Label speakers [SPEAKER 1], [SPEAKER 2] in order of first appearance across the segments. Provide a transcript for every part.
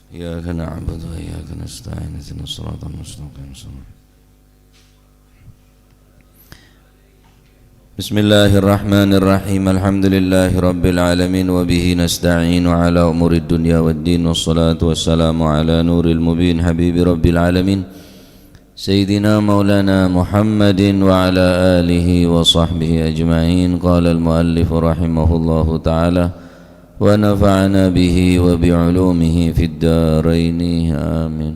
[SPEAKER 1] إياك نعبد وإياك نستعين اهدنا الصراط المستقيم بسم الله الرحمن الرحيم الحمد لله رب العالمين وبه نستعين على أمور الدنيا والدين والصلاة والسلام على نور المبين حبيب رب العالمين سيدنا مولانا محمد وعلى آله وصحبه أجمعين. قال المؤلف رحمه الله تعالى ونفعنا به وبعلومه في الدارين آمين.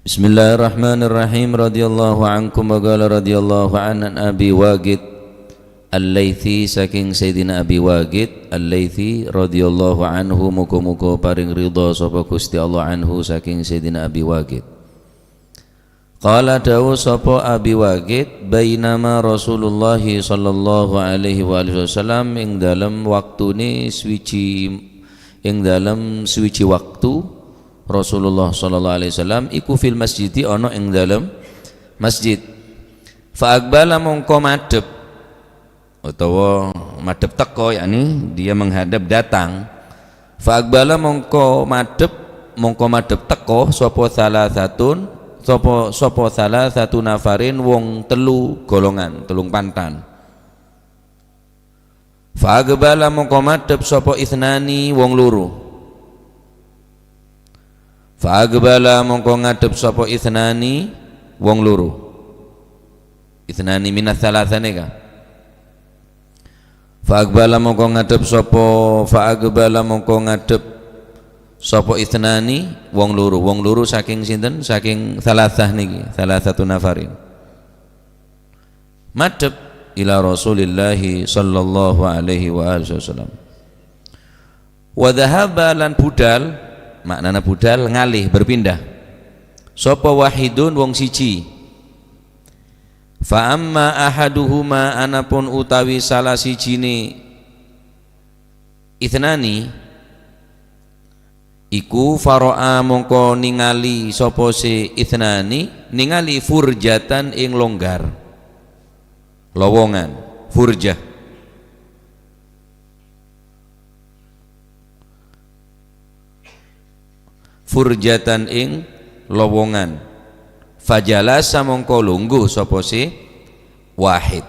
[SPEAKER 1] بسم الله الرحمن الرحيم. رضي الله عنكم وقال رضي الله عن أبي واقد الليثي saking Sayyidina Abi Waqid Al-Laythi radhiyallahu anhu muga-muga paring ridha sapa Gusti Allah anhu saking Sayyidina Abi Waqid. Qala dawu sapa Abi Waqid bainama Rasulullah sallallahu alaihi wasallam ing dalem waktune ing dalem suwiji waktu Rasulullah sallallahu alaihi wasallam iku fil masjidi ana ing dalem masjid. Fa aqbala mongko madhep utawa madhep teko, yakni dia menghadap datang. Fa aqbala mongko madhep teko sapa salah satu nafarin wong telu golongan telung pantan. Fa aqbala mongko madhep sapa ithnani wong loro. Fa aqbala mongko ngadhep sapa ithnani wong loro. Ithnani minas salasane ka. Fa aqbala mongko ngadhep sapa ithnani wong loro saking sinten? Saking salasah niki, salah satu nafarin. Madhep ila Rasulillah sallallahu alaihi wasallam. Wa dhahaba lan budal, maknana budal ngalih berpindah. Sapa wahidun wong siji. Fa amma ahaduhuma anapun utawi salah sijine ithnani iku faro'a mongko ningali sapa si ithnani ningali furjatan ing longgar lowongan furjah. Furjatan ing lowongan. Fajalasa mongko lungguh sapa si wahid.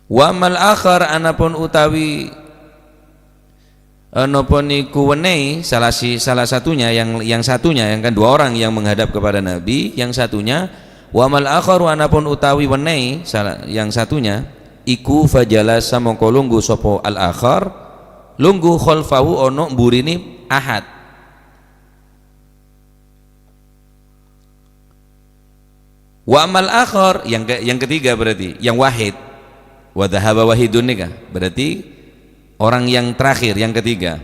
[SPEAKER 1] Wa mal akhar anapun utawi napa niku wenehi salah satunya yang satunya yang kan dua orang yang menghadap kepada Nabi, yang satunya wa mal akharu anapun utawi wenehi yang satunya iku fajalasa mongko lungguh sapa al akhar lungguh khalfahu ono mburini ahad. Wa amal akhar yang ketiga berarti yang wahid. Wa dhahaba wahidun nikah berarti orang yang terakhir yang ketiga.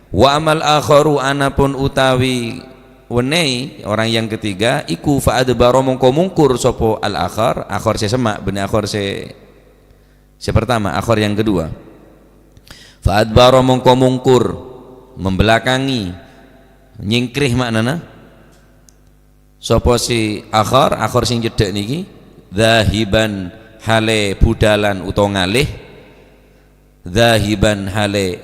[SPEAKER 1] Wa amal akharu anapun utawi wenei orang yang ketiga iku fa adbara mongko mungkur sapa al akhar se semak bener akhar se pertama akhar yang kedua. Fa adbara mongko mungkur membelakangi nyingkrih maknana sapa si akhar sing cedhek niki zahiban hale budalan utawa ngalih, zahiban hale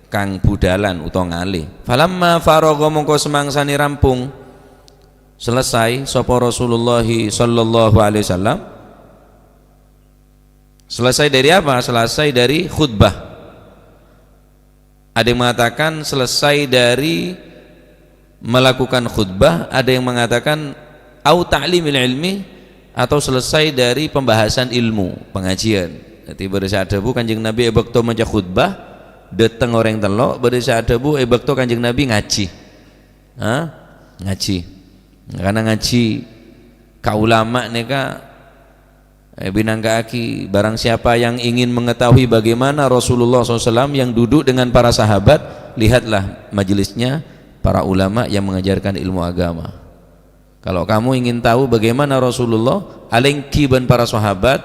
[SPEAKER 1] kang budalan utawa ngalih. Falamma faragha mongko semangsane rampung selesai sapa Rasulullah sallallahu alaihi wasallam. Selesai dari apa? Selesai dari khutbah. Ada yang mengatakan selesai dari melakukan khutbah, ada yang mengatakan au ta'limil ilmi atau selesai dari pembahasan ilmu pengajian. Jadi pada adabu Kanjeng Nabi ebekto maca khutbah dateng orang telok, pada adabu ebekto Kanjeng Nabi ngaji. Ngaji. Karena ngaji ka ulama neka binangkaaki barang siapa yang ingin mengetahui bagaimana Rasulullah SAW yang duduk dengan para sahabat, lihatlah majelisnya para ulama yang mengajarkan ilmu agama. Kalau kamu ingin tahu bagaimana Rasulullah alengki ban para sahabat,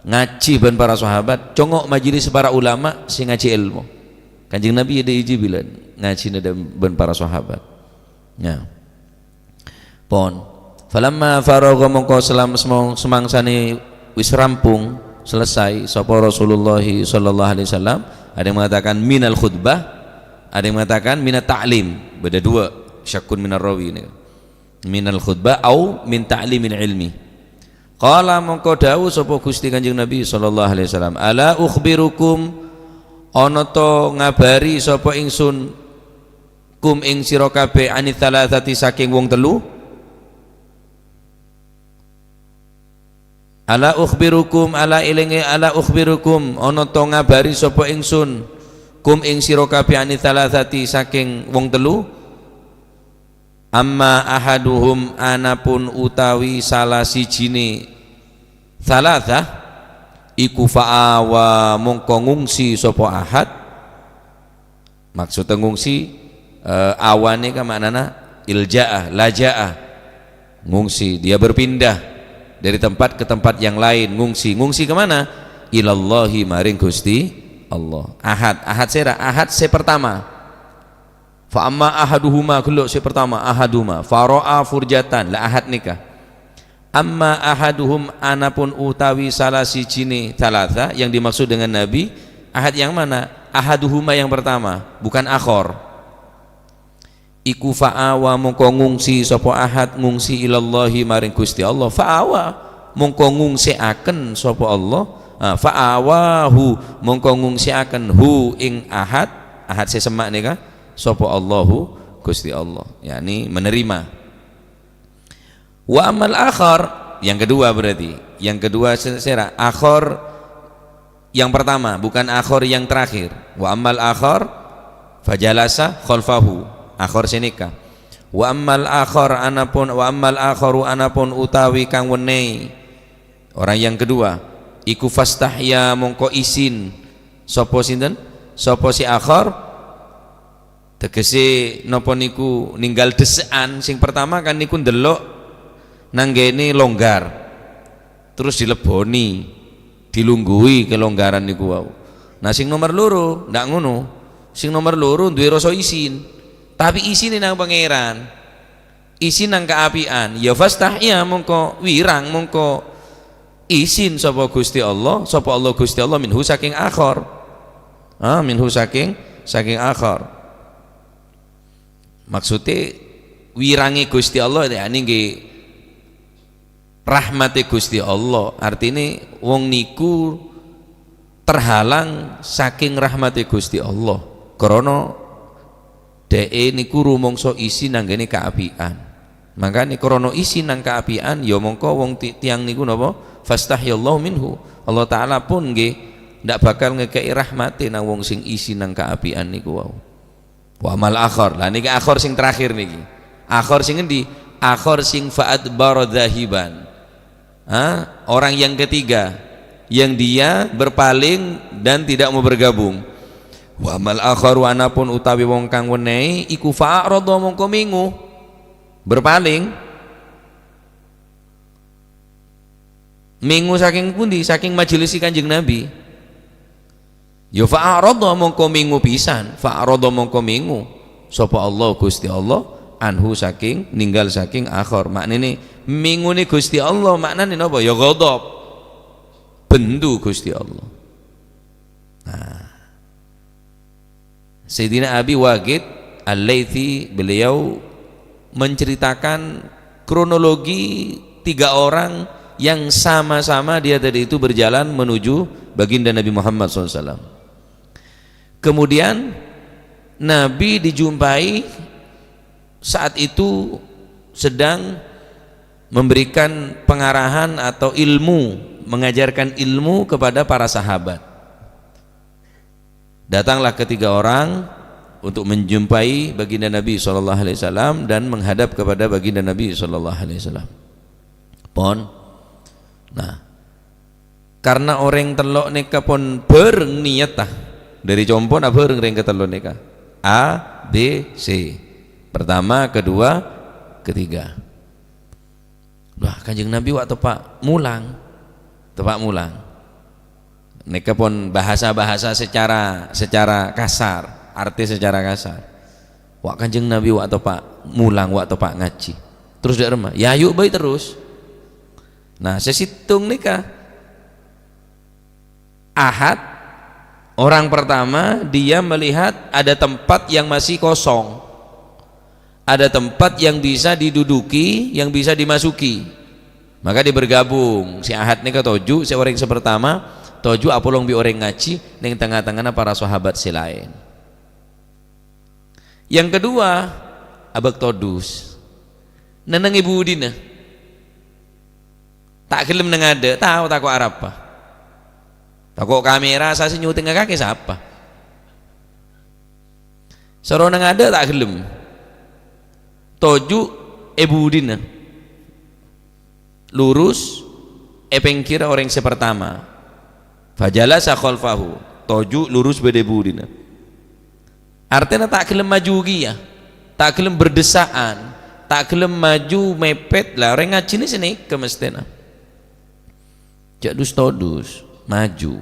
[SPEAKER 1] ngaji ban para sahabat, congok majelis para ulama sing ngaji ilmu. Kanjeng Nabi ada iji bilan ngaji ban para sahabat. Ya. Pon. Falamma faragha mongko semangsane wis rampung selesai sapa Rasulullah sallallahu alaihi wasallam, ada yang mengatakan minal khutbah Ada yang mengatakan minat ta'lim, beda dua, syakun minar rawi ini. Minal khutbah au min ta'limil ilmi. Qala mongko dawuh sapa Gusti Kanjeng Nabi sallallahu alaihi wasallam, ala ukhbirukum ana to ngabari sapa ingsun kum ing sira kabeh anit thalathati saking wong telu. Ala ukhbirukum ala ilinge ala ukhbirukum ana to ngabari sapa ingsun kum ing sira kabeh anit thalathati saking wong telu. Amma ahaduhum anapun utawi salah sijine thalatha iku fa'awa mongko ngungsi sapa ahad. Maksud ngungsi awane ka maknana ilja'ah laja'ah, ngungsi, dia berpindah dari tempat ke tempat yang lain. Ngungsi kemana? Ilallahi maring Gusti Allah. Ahad se pertama. Fa amma ahaduhuma kullu se pertama ahaduma faro'a furjatan la ahad nikah. Amma ahaduhum anapun utawi salah sijine talata yang dimaksud dengan Nabi ahad yang mana? Ahaduhuma yang pertama, bukan akhor. Iku fa'awa mongko ngungsi sapa ahad ngungsi ilallahi maring Gusti Allah. Fa'awa mongko ngungsiaken sapa Allah. Fa'awahu mongko ngungsiaken hu ing ahad sesemak nika sapa Allahu Gusti Allah, yakni menerima. Wa amal akhar yang kedua, berarti yang kedua secara akhar yang pertama, bukan akhar yang terakhir. Wa amal akhar fajalasa khalfahu akhar senika. Wa amal akhar anapun utawi kang wenehi orang yang kedua iku fastahya mongko isin sapa sinten sapa si akhar. Tegese napa niku ninggal desekan. Sing pertama kan niku ndelok nanggene longgar terus dileboni dilungguhi kelonggaran niku wau. Nah sing nomor loro ndak ngono, sing nomor loro duwe rasa isin, tapi isine nang pangeran, isin nang kaapian. Ya fastahya mongko wirang mongko isin sapa Gusti Allah, sapa Allah Gusti Allah minhu saking akhir. Minhu saking akhir. Maksudnya wirangi Gusti Allah ini nggih rahmati Gusti Allah, artinya wong niku terhalang saking rahmati Gusti Allah karena dhek niku rumangsa isi nanggene kaapian. Makane karena isi nang kaapian ya mongko wong tiang niku napa fastahyallahu minhu. Allah taala pun nggih ndak bakal ngekeki rahmate nang wong sing isi nang kaapian niku wau. Wa amal akhir, lah niki akhir sing terakhir niki. Akhir sing endi? Akhir sing fa'at baradzahiban. Orang yang ketiga yang dia berpaling dan tidak mau bergabung. Wa amal akharu anapun utawi wong kang wenehi iku fa'arada mongko mingu berpaling. Mingu saking pundi? Saking majelis Kanjeng Nabi. Ya fa'arada mongko mingu pisan, fa'arada mongko mingu sapa Allah Gusti Allah anhu saking ninggal saking akhir. Maknane mingune Gusti Allah maknane napa? Ya ghadab, bendu Gusti Allah. Nah, Sayyidina Abi Waqid Al-Laythi beliau menceritakan kronologi 3 orang yang sama-sama dia tadi itu berjalan menuju baginda Nabi Muhammad SAW. Kemudian Nabi dijumpai saat itu sedang memberikan pengarahan atau ilmu, mengajarkan ilmu kepada para sahabat. Datanglah ketiga orang untuk menjumpai baginda Nabi SAW dan menghadap kepada baginda Nabi SAW. Nah, karena orang telok neka pun berniat dari compon apa ring ketelok neka A B C, pertama kedua ketiga. Wah Kanjeng Nabi waktu Pak mulang neka pun bahasa secara kasar, arti secara kasar. Wah Kanjeng Nabi waktu Pak mulang, waktu Pak ngaji terus dak remah ya yuk baik terus. Nah sesitung nikah ahad Orang pertama dia melihat ada tempat yang masih kosong, ada tempat yang bisa diduduki, yang bisa dimasuki, maka dia bergabung. Si Ahad ini ke toju, si orang sepertama toju apolong bi orang ngaji ning tengah-tengahnya para sahabat si lain. Yang kedua abak todus neneng ibu dina tak gelem nengade, tahu takut Arab apa, takut kamera saya nyuting kaki siapa soro nengade tak gelem toju ibu dina lurus pengkira orang sepertama fajala sakholfahu toju lurus bede budina, artinya tak gelem maju ya, tak gelem berdesaan, tak gelem maju mepet lah orang ngaji ini sini kemestena jadus todus maju.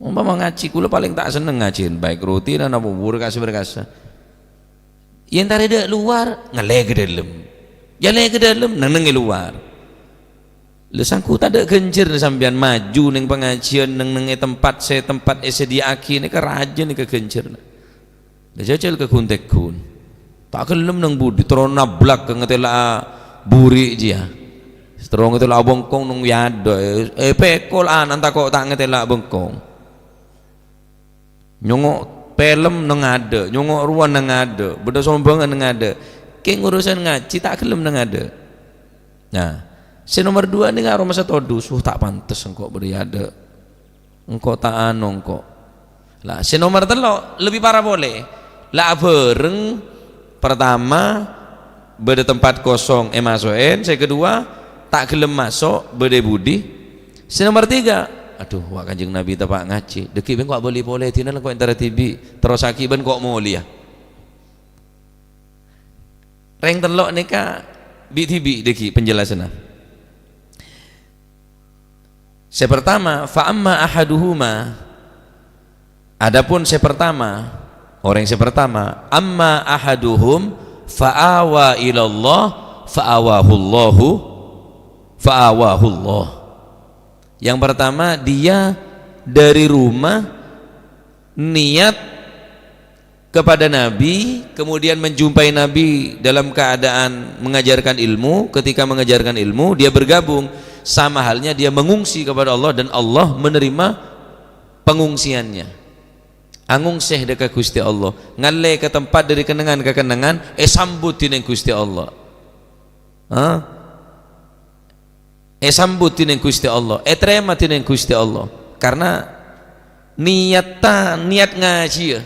[SPEAKER 1] Umpama ngaji kula paling tak seneng ngajiin baik rutin dan apa berkasa yang tadi ada luar ngeleh ke dalam ya leh ke dalam neng luar lesangku tak ada genjer sampean maju neng pengajian neng tempat saya tempat sediaki ini keraja nih ke genjer dah jajal ke kuntekun tak kelem neng budi terus nablak ke ngetela buri dia terus ngetela bengkong nung yado pekol anta kok tak ngetela bengkong nyongok pelem neng ada nyongok ruan neng ada beda sombangan neng ada keng urusan ngaji tak kelem neng ada. Nah si nomor dua ini ngaruh masa todus tak pantes engkau beriada engkau tak anu engkau lah. Si nomor telok lebih parah boleh lah bareng pertama beda tempat kosong masukin, saya kedua tak gelem masuk beda budi. Si nomor tiga aduh wak kanjeng Nabi tepak ngaji deki ben kok boleh tinal kok antara tibi terus akiban kok mau liah reng telok nika bi tibi deki penjelasannya. Saya pertama fa amma ahaduhuma, adapun saya pertama orang yang pertama amma ahaduhum fa'awa ilallah fa'awahullahu fa'awahullah. Yang pertama dia dari rumah niat kepada Nabi, kemudian menjumpai Nabi dalam keadaan mengajarkan ilmu. Ketika mengajarkan ilmu dia bergabung, sama halnya dia mengungsi kepada Allah dan Allah menerima pengungsiannya. Angungseh dekat Gusti Allah, ngalle ke tempat dari kenangan ke kenangan, sambutin yang Gusti Allah. Sambutin yang Gusti Allah, terematin yang Gusti Allah. Karena niat ngaji ya.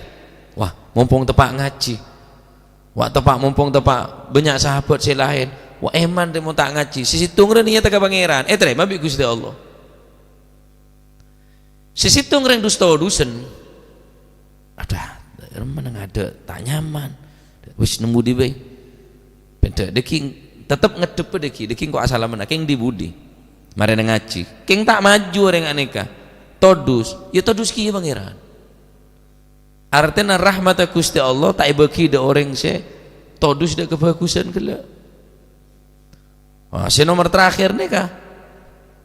[SPEAKER 1] Wah, mumpung tepak ngaji. Wah, mumpung tepak banyak sahabat saya lain. Wah, eman dia mau tak ngaji. Sisitung re niat ke pangeran. Terima bi Gusti Allah. Sisitung reng dusta dusen. Ada mana ada tak nyaman. Wis nemu di bae. Beda deking tetep ngedep deking kok asalaman king di budi. Mari ngaji. King tak maju orang aneka. Todus, ya todus kieu pangeran. Artinya rahmat Gusti Allah tak bagi de orang se todus de kebagusan kela. Wah, si nomor terakhir nih kah?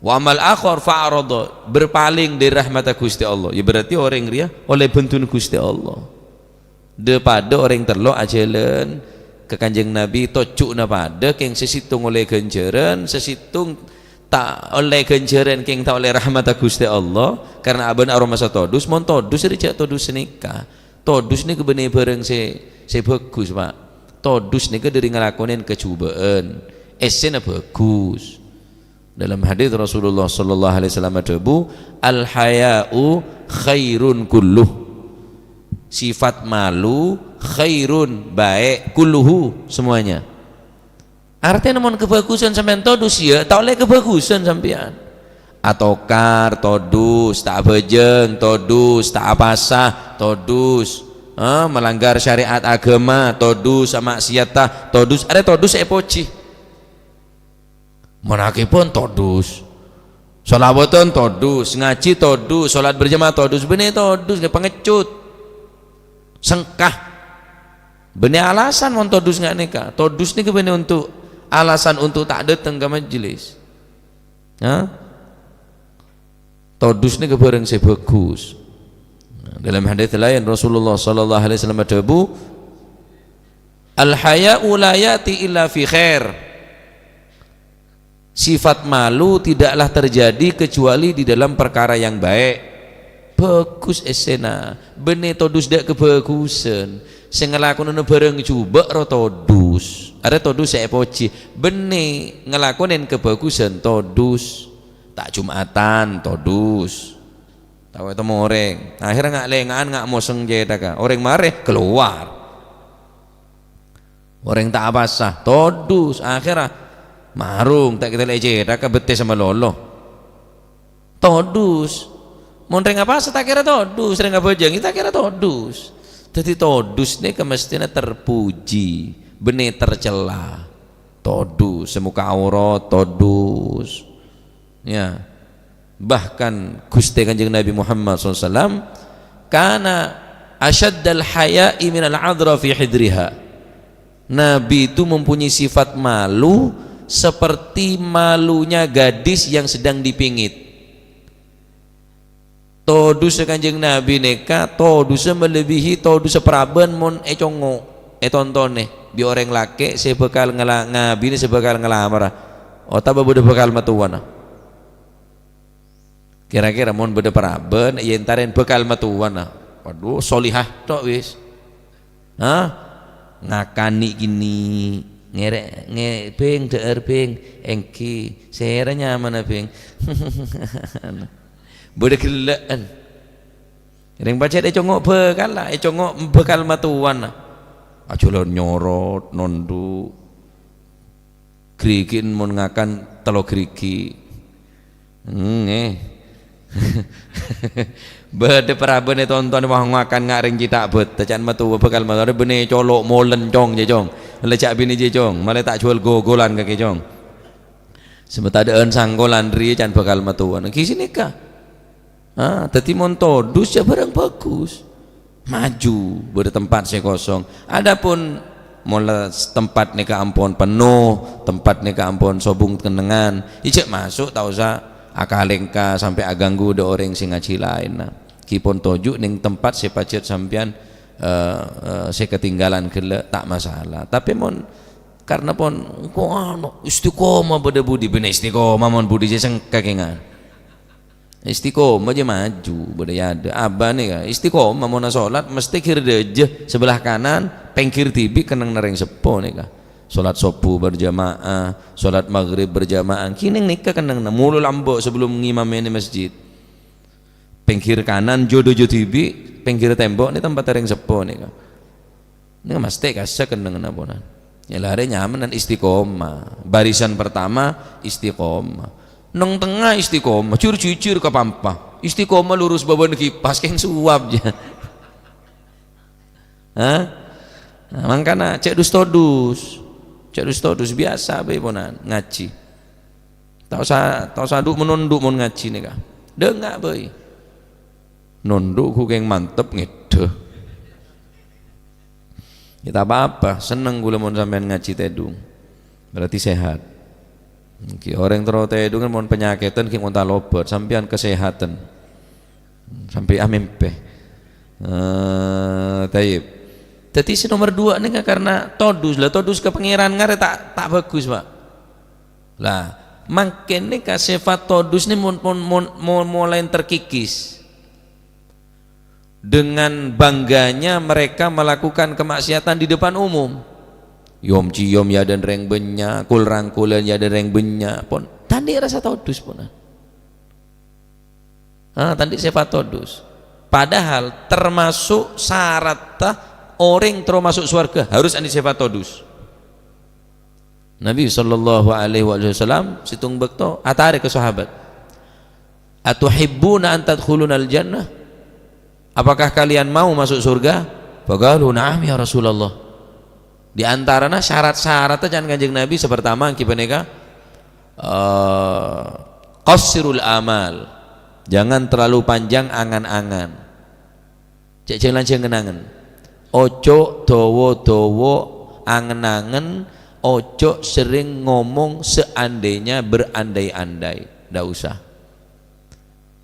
[SPEAKER 1] Wa amal akhar fa'arada, berpaling dari rahmat Gusti Allah. Ya berarti orang ria oleh bentun Gusti Allah. Depada orang terlo ajelen ke Kanjeng Nabi tocukna pada keng sesitung oleh genjeran, sesitung tak oleh genjeran keng tak oleh rahmat Gusti Allah. Karena aban aroma masa todus, mon todus rijak todus nikah. Todus ni kebenih bareng se bagus Pak. Todus ni ke dari ngelakonin kecubaan. Esena bagus. Dalam hadis Rasulullah sallallahu alaihi wasallam debu al haya'u khairun kulluh. Sifat malu khairun baik kulluhu semuanya. Artinya namun kebagusan sampean todus ya, tak oleh kebagusan sampean. Atokar todus, tak bejeng todus, tak apasah todus, melanggar syariat agama todus, sama maksiat todus, ada todus epoci. Menakipun todus, sholawatan todus, ngaji todus, sholat berjamaah todus, benih todus, kayak pengecut, sengkah, benih alasan mau todus nggak nikah, todus nih benih untuk alasan untuk tak datang ke majelis, todus ni kebareng se bagus. Dalam hadis lain Rasulullah sallallahu alaihi wasallam berdebu, al haya'u la yati illa fi khair. Sifat malu tidaklah terjadi kecuali di dalam perkara yang baik. Bagus esena bene todus dak kebagusan sing ngelakonen bareng coba ro todus ada todus saya poci bene ngelakonen kebagusan todus tak jumatan todus tahu itu orang akhirnya nggak lengan nggak mau sengjata orang mareh keluar orang tak basah todus akhirnya marung tak kita lecet tak bete sama lolo todus monreng apa tak kira todus sering apa aja kita kira todus jadi todus ini kemestinya terpuji benih tercela todus semuka aurat todus ya bahkan Gusti Kanjeng Nabi Muhammad SAW kana asyaddal haya'i minal adra fi hidriha. Nabi itu mempunyai sifat malu seperti malunya gadis yang sedang dipingit. Todus Kanjeng Nabi neka todus melebihi todus peraban mon congo tontone bi orang laki sebekal ngabi ni sebekal ngelamar otak bede bekal matuan kira-kira mon bede peraban yentaren bekal matuan waduh solihah tok wis ngakani gini ngerek peng der peng engki serenya mana peng boleh kelaan yang baca dia congok bekal lah congok bekal matuan lah aculon nyorot nondu krikin mon ngakan telo kriki bade perabene tonton wah ngakan ngaring cita bet tacan matu bekal matuan bene colok molen cong je cong lecak bini je cong malah tak jual gogolan kaki cong sebetadaan sanggolan ri can bekal matuan kisi nikah tadi montodus ya barang bagus maju bertempat saya kosong adapun mulai tempat neka ampun penuh tempat neka ampun sobung kenengan ijek masuk tak usah akalengka sampai aganggu de orang sing ngaji lain kipon toju ning tempat saya pacet sampean saya ketinggalan gele tak masalah tapi mon karena pon kok istiqomah beda budi bener istiqomah mon budi saya kakengan istiqomah aja maju budaya ada abah nih kan istiqomah mau sholat mesti kiri aja sebelah kanan pengkir tibi kenang nereng sepo nih kan sholat subuh berjamaah sholat maghrib berjamaah kini nikah kenang mulu lambok sebelum ngimam ini masjid pengkir kanan jodoh tibi pengkir tembok ini tempat nereng sepo nih kan ini mesti kasih kenang nabonan ya lari nyaman dan istiqomah barisan pertama istiqomah nang tengah istiqomah cur-cur ke pampa istiqomah lurus baban kipas keng suap aja makanya cek dus todus biasa bonan ngaji tak usah duk menunduk mon ngaji nih kah dengar boy nunduk ku keng mantep ngede kita apa seneng gula mon sampean ngaji tedung berarti sehat. Orang terus itu kan mohon penyakitan kita mau lobat sampean kesehatan sampai amempe taib jadi si nomor 2 nih karena todus lah todus ke pangeran ngare tak bagus pak lah makin nih sifat todus nih mulai terkikis dengan bangganya mereka melakukan kemaksiatan di depan umum yom ciom ya dan reng benya kul rangkulan ya dan reng benya pon tandi rasa todus pun tandi sifat todus padahal termasuk syarat orang termasuk surga harus andi sifat todus Nabi sallallahu alaihi wasallam situng bekto atare ke sahabat atuhibbuna an tadkhulunal jannah apakah kalian mau masuk surga faqalu na'am ya Rasulullah di antaranya syarat-syaratnya jangan Kanjeng Nabi sepertama kipaneka qassirul amal jangan terlalu panjang angan-angan cek jangan kenangan ojo dowo angen-angen ojo sering ngomong seandainya berandai-andai ndak usah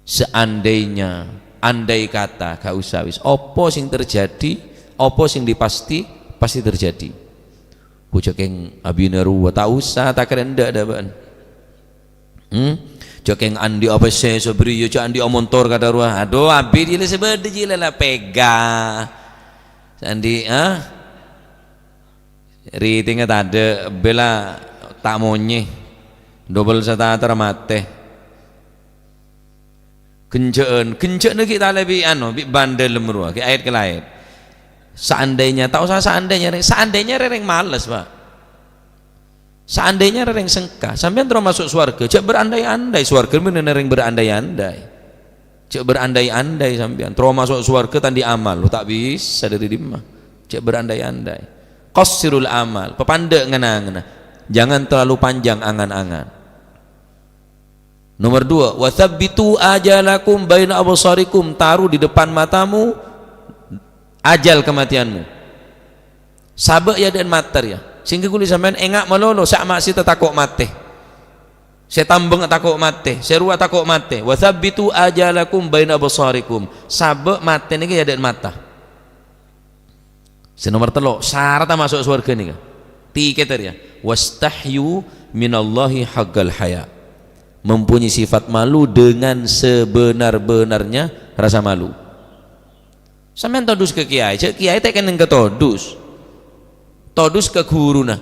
[SPEAKER 1] seandainya, andai kata, gak usah wis. Apa sing terjadi, apa sing dipasti pasti terjadi. Bocah keng abinaru tak usah tak keren ndak daban. Jokeng andi apa saya sobri yo andi omontor kata ruah. Aduh abi dia sebede jila lah pega. Andi Ritingnya tade bela tak monye double satata mate kenceen lagi kita lebih bi bandel lemruah ke ayat ke lain. Seandainya tak usah seandainya rering males pak, seandainya rering sengkah sampean terus masuk surga cek berandai-andai surga bener rering berandai-andai cek berandai-andai sampean terus masuk surga tandi amal lu tak bisa dari dimah cek berandai-andai. Qassirul amal, pepandek ngena-ngena, jangan terlalu panjang angan-angan. Nomor 2, wathabbitu ajalakum baina absarikum, taruh di depan matamu ajal kematianmu. Sabek ya dan mater ya. Sehingga kulit sampean engak melolo sak maksi takok mate. Saya tambeng takok mate, saya ruah takok mate. Wathabbitu ajalakum baina absarikum. Sabek mate niki ya dan mata. Senomor 3 syarat masuk surga nih tiga ya wastahyu minallahi haqqal haya, mempunyai sifat malu dengan sebenar-benarnya rasa malu. Sampean todus ke kiai, cek kiai teh kenen ke todus ke guru nah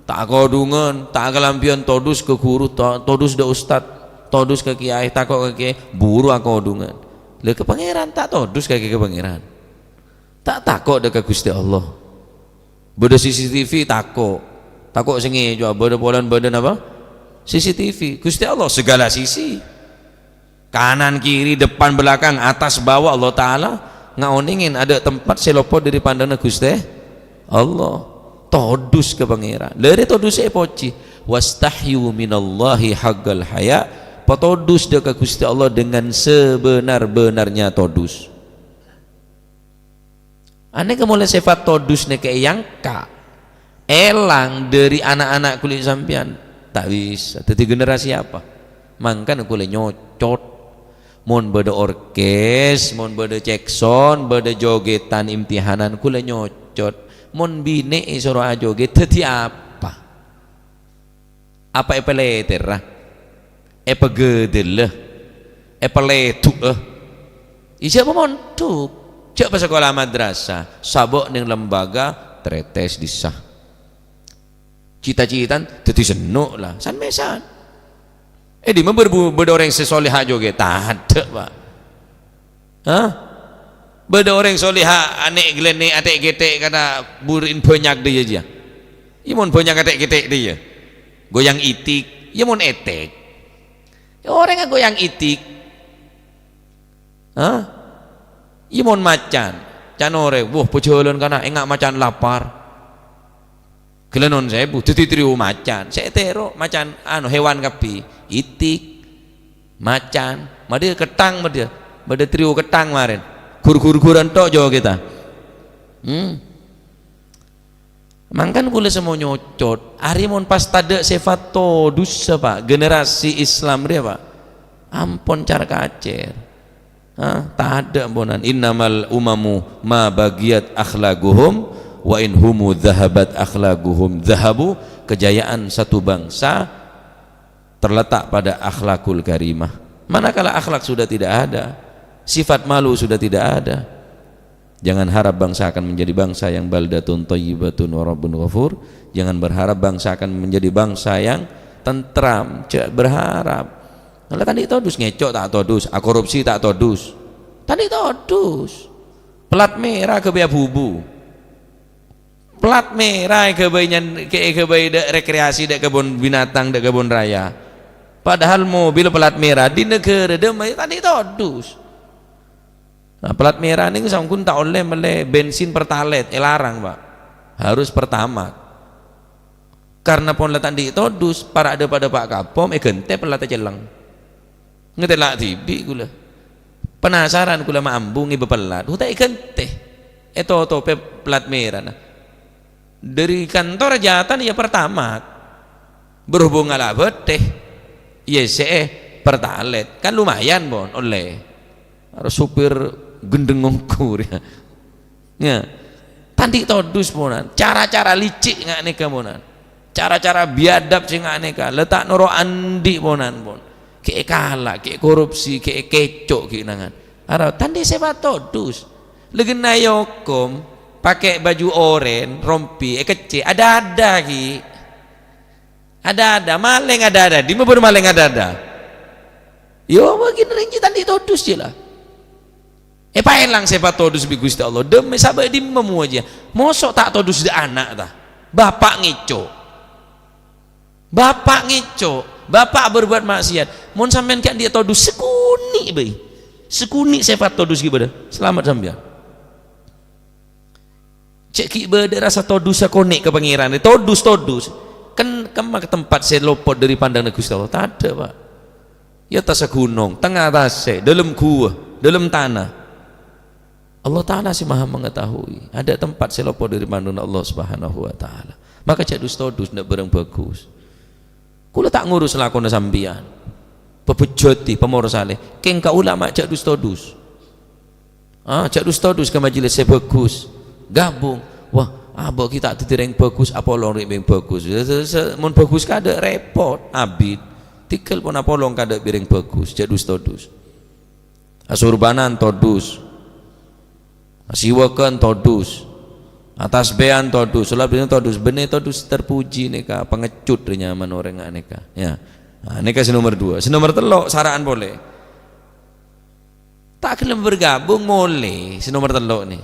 [SPEAKER 1] tak kodungan tak kelampian todus ke guru todus da ustad todus ke kiai takok ke kiai buru aku kodungan le ke pangeran tak todus ke pangeran tak takok dekat Gusti Allah. Beda CCTV takok sing ngejo beda polan badan apa CCTV Gusti Allah segala sisi kanan kiri depan belakang atas bawah Allah Ta'ala ngaoningin ada tempat selopot dari pandangnya Gusti Allah. Todus ke pangeran lere todus poci wastahyu minallahi haqqal haya, patodus dekat Gusti Allah dengan sebenar-benarnya todus. Ane kemulai sifat todus ne ke yang elang dari anak-anak kulit sampian tak bisa. Tadi generasi apa? Mangkan kulit nyocot. Mon beda orkes, mon beda cekson, beda jogetan imtihanan kulit nyocot. Mon bine isoro joget tadi apa? Apa epeleter? Epegedel? Epeletu? Isya apa montuk? Cek pas sekolah madrasah sabok ning lembaga tretes disah cita-citan dadi senuk lah san mesan di mana beda orang sesolihah joget tak ada pak beda orang solihah anek gelene atek getek kata burin banyak dia aja imun banyak atek getek dia goyang itik imun etek orang yang goyang itik Imon macan canore wah pejalan kana engak macan lapar gelenon saya bu titiriu macan saya tero macan hewan kapi itik macan madia ketang madia trio ketang kemarin gur-gur-guran tok jawa kita mangkan kula semua nyocot harimon pas tada sifat todus pak generasi Islam dia pak ampun cara kacer tak ada bonan innamal umamu ma bagiyat akhlaguhum wa in humu dhahabat akhlaguhum dhahabu. Kejayaan satu bangsa terletak pada akhlakul karimah. Manakala akhlak sudah tidak ada, sifat malu sudah tidak ada, jangan harap bangsa akan menjadi bangsa yang baldatun thayyibatun wa rabbun ghafur. Jangan berharap bangsa akan menjadi bangsa yang tentram. Berharap kalau tadi todus ngecok tak todus, korupsi tak todus. Tadi todus. Plat merah ke bubu. Plat merah ke rekreasi dek kebun binatang dek kebun raya. Padahal mobil plat merah di negara damai tadi todus. Nah, plat merah ini sangkun tak oleh mele bensin pertalite, larang pak. Harus pertama. Karena pon letan di todus para ada pada Pak Kapom gente pelat celeng. Ngetelak tibi gula penasaran gula maambungi bepelat hutai gente tope plat merah nah. Dari kantor jatan ya pertama berhubung ala beteh ya pertalet kan lumayan bon oleh harus supir gendeng ngongkur ya tandi todus bonan cara-cara licik nggak neka bonan cara-cara biadab sih nggak neka letak noro andi bonan bon kayak kalah kayak korupsi kayak kecok kayak nangan arah tandi sebat todus legena yokom pakai baju oren rompi kecil ada ki ada maleng ada di mana maleng ada yo begini rinci tandi todus je lah paen lang sepat todus bi Gusti Allah demi sabar di memu aja mosok tak todus di anak dah bapak ngico bapak berbuat maksiat mun sampean kan dia todus sekuni bae sekuni sepat todus gimana selamat sampean cek ki bade rasa todus konek ke pangeran todus kan ke tempat saya lopot dari pandangan Gusti Allah tak ada pak ya tas gunung tengah atas dalam gua dalam tanah Allah Ta'ala sih maha mengetahui ada tempat saya lopot dari pandangan Allah Subhanahu Wa Ta'ala maka cek todus ndak bareng bagus kula tak ngurus lakon sambian pepejoti pemor saleh keng ka ulama cek todus cek todus ke majelis saya bagus gabung wah abah kita titireng bagus apa long yang bagus mun bagus kada repot abid tikel pun apa long kada bireng bagus cek todus asurbanan todus asiwakan todus atas bean todus sulap todus benih todus terpuji neka pengecut nyaman orang neka ya neka nomor 2 nomor 3 saraan boleh tak kelem bergabung boleh nomor 3 nih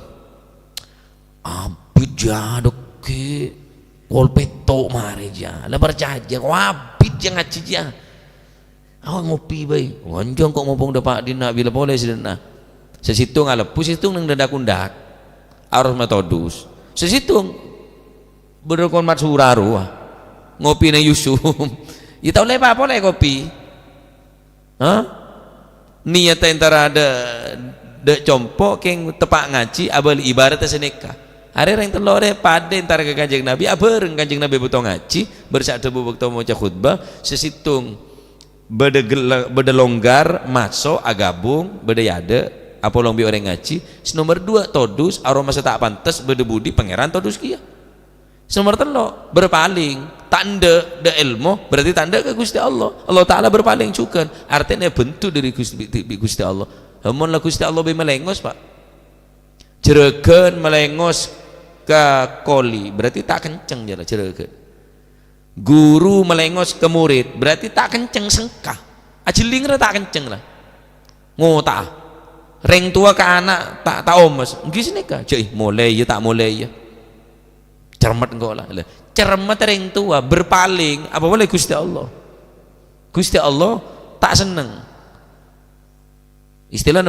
[SPEAKER 1] abid jadok ke kolpeto mari ja lebar caja abid yang ngaji ja awak ngopi bae wanjong kok ngopong dapat dina bila boleh sedena sesitung alepus situng nang dadak-undak harus metodus sesitung berkon mat suraru ngopi nang Yusuf ya tau le apa le kopi niat antara ada de compo keng tepak ngaji abal ibarat seneka are reng telore pade antara ke Kanjeng Nabi abareng Kanjeng Nabi butuh ngaji bersatu bukto maca khutbah sesitung bede longgar maso agabung bede yade apa long bi orang ngaji nomor 2 todus aroma tak pantes bede budi pangeran todus kia nomor 3 berpaling tanda de ilmu berarti tanda ke Gusti Allah Ta'ala berpaling juga artinya bentuk dari Gusti Allah mun la Gusti Allah be melengos pak jeregen melengos ke koli berarti tak kenceng jala jeregen guru melengos ke murid berarti tak kenceng sengkah ajeling tak kenceng lah ngota reng tua ke anak tak omes gis nih kah cuy mulai ya tak mulai ya cermat engkau lah cermat reng tua berpaling apa boleh Gusti Allah tak seneng istilah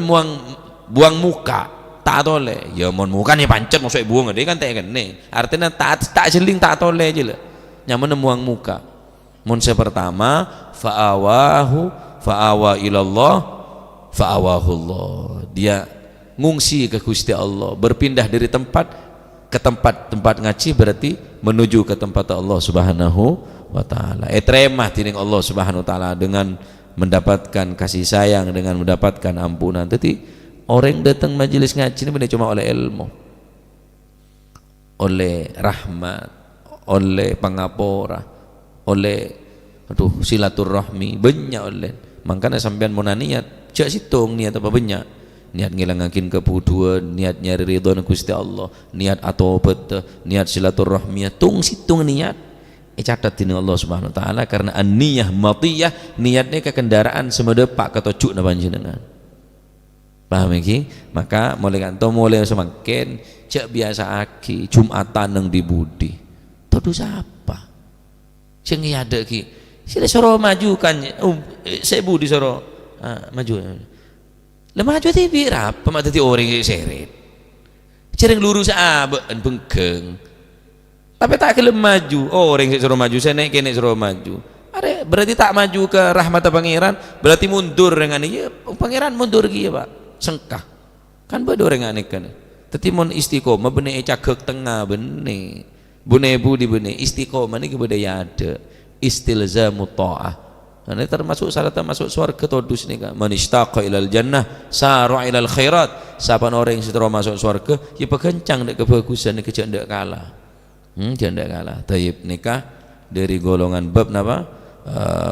[SPEAKER 1] buang muka tak tole ya mon muka nih pancet masuk buang dia kan tak kene artinya tak jeling tak tole aja lah nyaman buang muka mon pertama fa'awa ilallah fa'awahullah dia ngungsi ke Gusti Allah berpindah dari tempat ke tempat ngaji berarti menuju ke tempat Allah Subhanahu Wa Ta'ala tremah tining Allah Subhanahu Wa Ta'ala dengan mendapatkan kasih sayang dengan mendapatkan ampunan jadi orang datang majelis ngaji ini bukan cuma oleh ilmu oleh rahmat oleh pangapora oleh silaturahmi banyak oleh makanya sampean mau niat cak situng niat apa banyak niat ngilangakin kebuduan niat nyari ridho Gusti Allah niat atau niat silaturahmi tung situng niat catat ini Allah Subhanahu Wa Ta'ala karena an-niyah matiyah niatnya ke kendaraan semedepak ketujuk na panjenengan paham iki maka mulai kanto mulai semakin cak biasa aki Jumatan nang dibudi todus apa sing ada ki sila soro maju kan saya budi soro maju lemah maju TV apa mak tadi orang seret cereng lurus bengkeng tapi tak kelem maju orang soro maju saya naik kene soro maju ada berarti tak maju ke rahmat pangeran berarti mundur dengan iya pangeran mundur gitu pak sengkah kan beda orang aneh kan tapi mon istiqomah bener cagek tengah bener bune budi bener istiqomah ini kebudaya ada istilzamu ta'ah Ini termasuk salah termasuk surga todus ni kan. Man istaqa ilal jannah sara ilal khairat. Siapa orang yang setelah masuk surga, dia berkencang dek kebagusan, dia kecak ndak kalah. Jangan ndak kalah. Tayyib nikah dari golongan bab napa?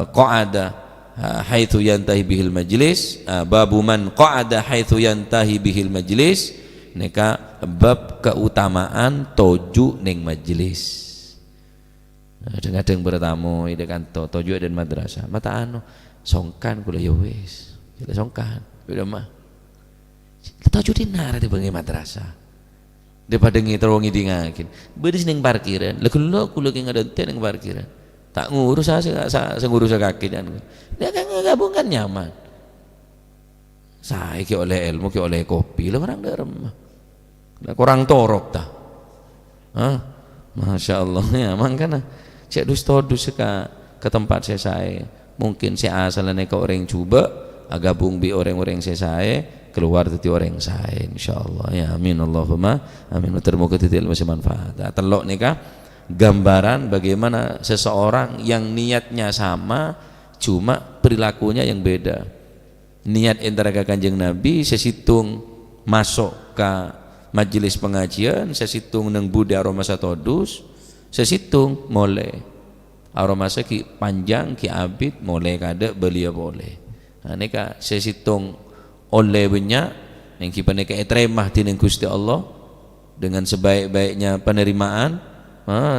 [SPEAKER 1] Qa'ada haitsu yantahi bihil majlis. Babu man qa'ada haitsu yantahi bihil majlis. Nikah bab keutamaan toju ning majlis. Kadang-kadang bertamu ide kantor toju dan madrasah mata anu songkan kula ya wis kita songkan udah mah toju dinar di bengi madrasah daripada ngiterong idingakin beris ning parkiran lha kula ki ngadente ning parkiran tak ngurus saya ngurus kaki dan dia kan gabungan nyaman saya ki oleh ilmu ki oleh kopi lah orang derem lah kurang torok ta Masya Allah ya makanya cek dus ke tempat saya mungkin saya asalnya ke orang coba gabung bi orang-orang saya keluar dari orang saya insyaallah ya amin Allahumma amin termoga titil masih manfaat telok nikah gambaran bagaimana seseorang yang niatnya sama cuma perilakunya yang beda niat antara kanjeng Nabi sesitung masuk ke majelis pengajian sesitung neng budi aroma satodus sesitung mulai aroma ki panjang ki abid mulai kada belia boleh ini ka sesitung oleh banyak yang kita nek etremah tineng Gusti Allah dengan sebaik-baiknya penerimaan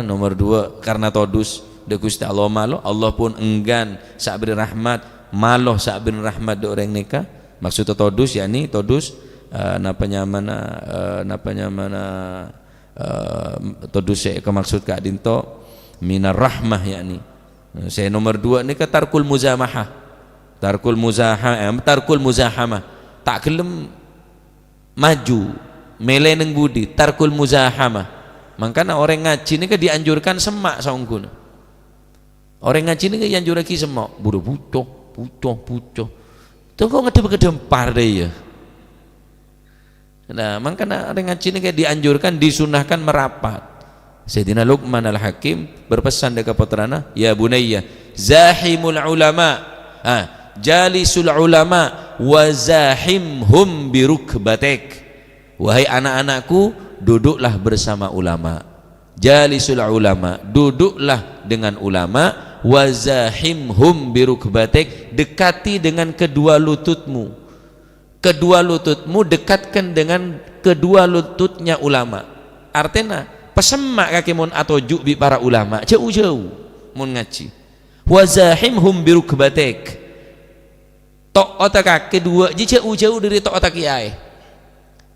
[SPEAKER 1] nomor 2 karena todus de Gusti Allah malo Allah pun enggan sak beri rahmat malo sak beri rahmat de orang nikah maksud todus yakni todus napanya mana todus saya kemaksud Kak Dinto minar rahmah yakni saya nomor 2 ni ke tarkul muzamahah tarkul muzahamah tak gelem maju mele neng budi tarkul muzahamah makanya orang ngaji ni ke dianjurkan semak saungkun orang ngaji ni ke dianjurkan semak budo pucuk tunggu ngedep-ngedempar deh ya. Nah, makanya orang ngaji ini kayak dianjurkan, disunahkan merapat. Sayyidina Luqman al-Hakim berpesan dekat putrana, ya bunayya, zahimul ulama, jalisul ulama, wa zahimhum birukbatik. Wahai anak-anakku, duduklah bersama ulama. Jalisul ulama, duduklah dengan ulama, wa zahimhum birukbatik, dekati dengan kedua lututmu. Kedua lututmu dekatkan dengan kedua lututnya ulama. Artinya pesemak kaki mun atau jubi para ulama jauh-jauh mun ngaji. Wazahimhum birukbatik. Tok otak kaki dua jauh-jauh dari tok otak kiai.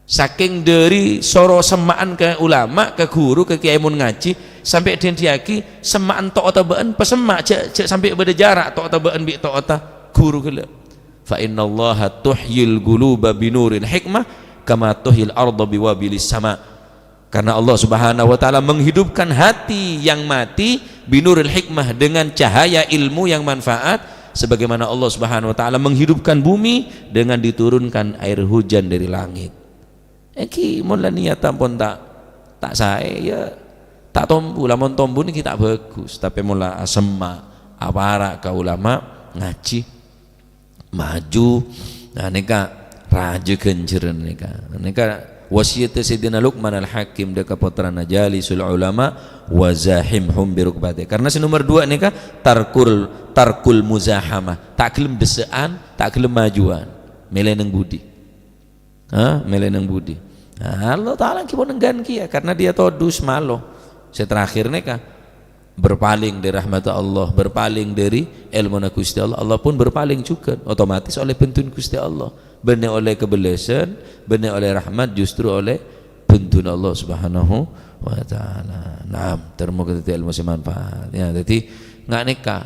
[SPEAKER 1] Saking dari soro semaan ke ulama, ke guru, ke kiai mun ngaji sampai den diaki semaan tok otak beun pesemak cek sampai beda jarak tok otak beun bi tok otak guru gele. Fa innallaha tuhyil quluba binuril hikmah kama tuhyil arda biwabilis sama. Karena Allah Subhanahu wa taala menghidupkan hati yang mati binuril hikmah dengan cahaya ilmu yang manfaat sebagaimana Allah Subhanahu wa taala menghidupkan bumi dengan diturunkan air hujan dari langit. Iki mun la niat pun tak sae ya tak tombu lamun tombu niki tak bagus tapi mula asema aparak ka ulama ngaji maju nah nika raja genjer nika wasiat Sayyidina Luqman al-Hakim dekat putrana jalisul ulama wa zahimhum birukbati karena si nomor 2 nika tarkul muzahamah tak gelem desean tak gelem majuan meleneng budi meleneng budi Allah taala ki pun enggan ki ya karena dia todus malo terakhir nika berpaling dari rahmat Allah, berpaling dari ilmu Gusti Allah, Allah pun berpaling juga otomatis oleh bentun Gusti Allah, benar oleh kebelesan, benar oleh rahmat justru oleh bentun Allah Subhanahu wa taala. Naam, termoga ilmu semanfaat. Ya, jadi nggak nikah,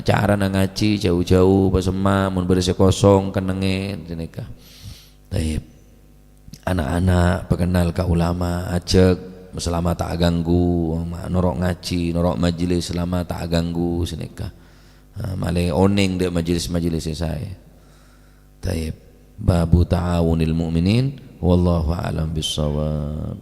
[SPEAKER 1] cara ngaji jauh-jauh pasema mun beres kosong kenenge nikah. Baik. Anak-anak pengenal ka ulama ajak selama tak ganggu norok ngaji norok majelis selama tak ganggu senika malih oneng dek majelis-majelis saya taib babu ta'awunil mu'minin wallahu a'lam bissawab.